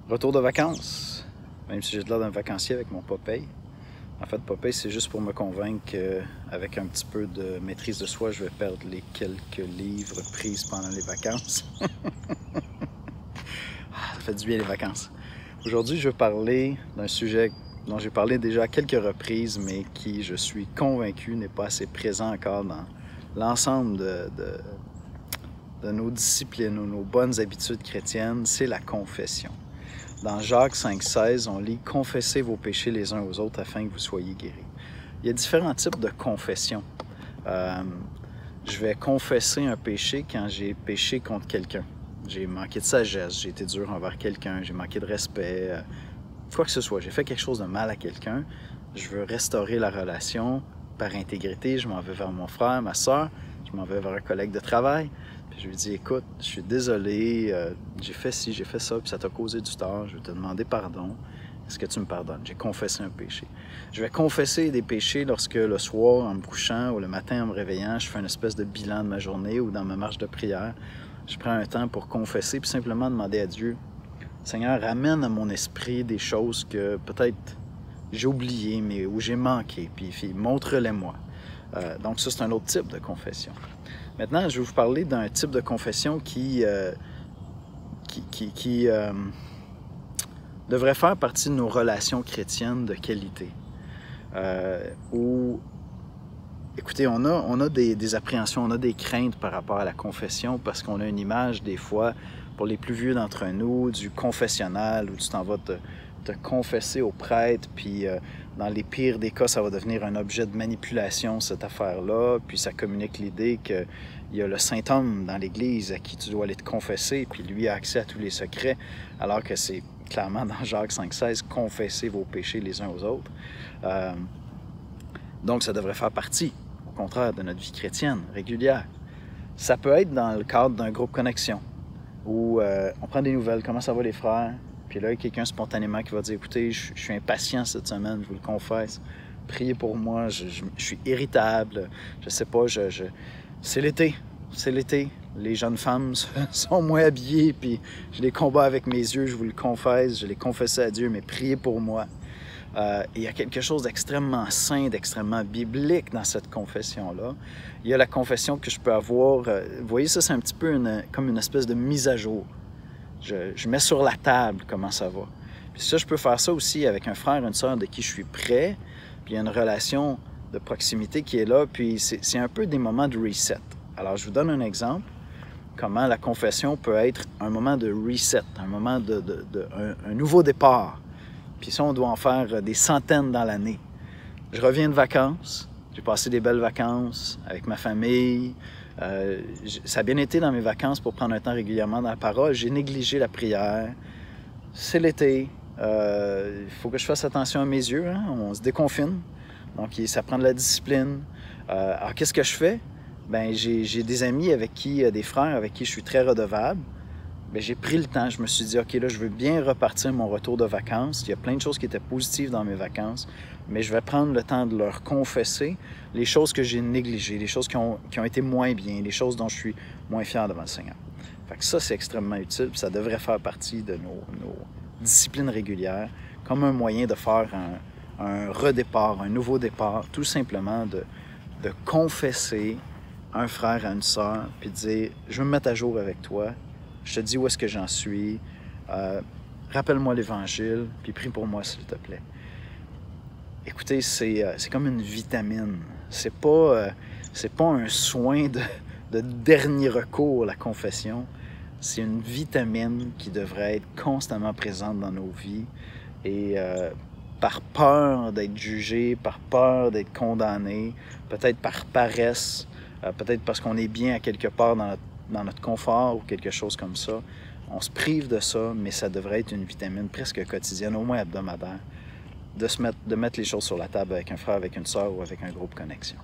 Retour de vacances, même si j'ai de l'air d'un vacancier avec mon Popeye. En fait, Popeye, c'est juste pour me convaincre qu'avec un petit peu de maîtrise de soi, je vais perdre les quelques livres pris pendant les vacances. Ça fait du bien les vacances. Aujourd'hui, je vais parler d'un sujet dont j'ai parlé déjà à quelques reprises, mais qui, je suis convaincu, n'est pas assez présent encore dans l'ensemble de nos disciplines ou nos bonnes habitudes chrétiennes, c'est la confession. Dans Jacques 5,16, on lit « Confessez vos péchés les uns aux autres afin que vous soyez guéris ». Il y a différents types de confession. Je vais confesser un péché quand j'ai péché contre quelqu'un. J'ai manqué de sagesse, j'ai été dur envers quelqu'un, j'ai manqué de respect, quoi que ce soit. J'ai fait quelque chose de mal à quelqu'un, je veux restaurer la relation par intégrité, je m'en vais vers mon frère, ma soeur, je m'en vais vers un collègue de travail. Puis je lui dis, écoute, je suis désolé, j'ai fait ci, j'ai fait ça, puis ça t'a causé du tort, je vais te demander pardon. Est-ce que tu me pardonnes? J'ai confessé un péché. Je vais confesser des péchés lorsque le soir, en me couchant, ou le matin, en me réveillant, je fais une espèce de bilan de ma journée ou dans ma marche de prière. Je prends un temps pour confesser, puis simplement demander à Dieu, Seigneur, ramène à mon esprit des choses que peut-être j'ai oubliées, mais où j'ai manqué, puis montre-les-moi. Donc ça, c'est un autre type de confession. Maintenant, je vais vous parler d'un type de confession qui devrait faire partie de nos relations chrétiennes de qualité. Écoutez, on a des appréhensions, on a des craintes par rapport à la confession parce qu'on a une image, des fois, pour les plus vieux d'entre nous, du confessionnal, où tu t'en vas te confesser au prêtre, puis dans les pires des cas, ça va devenir un objet de manipulation, cette affaire-là, puis ça communique l'idée qu'il y a le saint-homme dans l'Église à qui tu dois aller te confesser, puis lui a accès à tous les secrets, alors que c'est clairement dans Jacques 5,16, « Confessez vos péchés les uns aux autres ». Donc ça devrait faire partie, au contraire, de notre vie chrétienne régulière. Ça peut être dans le cadre d'un groupe connexion, où on prend des nouvelles, comment ça va les frères? Puis là, il y a quelqu'un spontanément qui va dire, écoutez, je suis impatient cette semaine, je vous le confesse, priez pour moi, je suis irritable, je sais pas, c'est l'été, les jeunes femmes sont moins habillées, puis je les combats avec mes yeux, je vous le confesse, je les confesse à Dieu, mais priez pour moi. Il y a quelque chose d'extrêmement saint, d'extrêmement biblique dans cette confession-là. Il y a la confession que je peux avoir, vous voyez ça, c'est un petit peu comme une espèce de mise à jour. Je mets sur la table comment ça va. Puis ça, je peux faire ça aussi avec un frère, une sœur de qui je suis près, puis il y a une relation de proximité qui est là, puis c'est un peu des moments de reset. Alors, je vous donne un exemple, comment la confession peut être un moment de reset, un moment un nouveau départ. Puis ça, on doit en faire des centaines dans l'année. Je reviens de vacances, j'ai passé des belles vacances avec ma famille. Ça a bien été dans mes vacances pour prendre un temps régulièrement dans la parole. J'ai négligé la prière. C'est l'été. Il faut que je fasse attention à mes yeux. Hein? On se déconfine. Donc, ça prend de la discipline. Alors, qu'est-ce que je fais? Ben, j'ai des amis avec qui, des frères avec qui je suis très redevable. Bien, j'ai pris le temps, je me suis dit, OK, là, je veux bien repartir mon retour de vacances. Il y a plein de choses qui étaient positives dans mes vacances, mais je vais prendre le temps de leur confesser les choses que j'ai négligées, les choses qui ont été moins bien, les choses dont je suis moins fier devant le Seigneur. Fait que ça, c'est extrêmement utile, puis ça devrait faire partie de nos disciplines régulières, comme un moyen de faire un redépart, un nouveau départ, tout simplement de confesser un frère à une sœur, puis de dire, je veux me mettre à jour avec toi, je te dis où est-ce que j'en suis. Rappelle-moi l'Évangile, puis prie pour moi, s'il te plaît. Écoutez, c'est comme une vitamine. C'est pas un soin de dernier recours, la confession. C'est une vitamine qui devrait être constamment présente dans nos vies. Et par peur d'être jugé, par peur d'être condamné, peut-être par paresse, peut-être parce qu'on est bien à quelque part dans notre confort ou quelque chose comme ça. On se prive de ça, mais ça devrait être une vitamine presque quotidienne, au moins hebdomadaire, de mettre les choses sur la table avec un frère, avec une sœur ou avec un groupe connexion.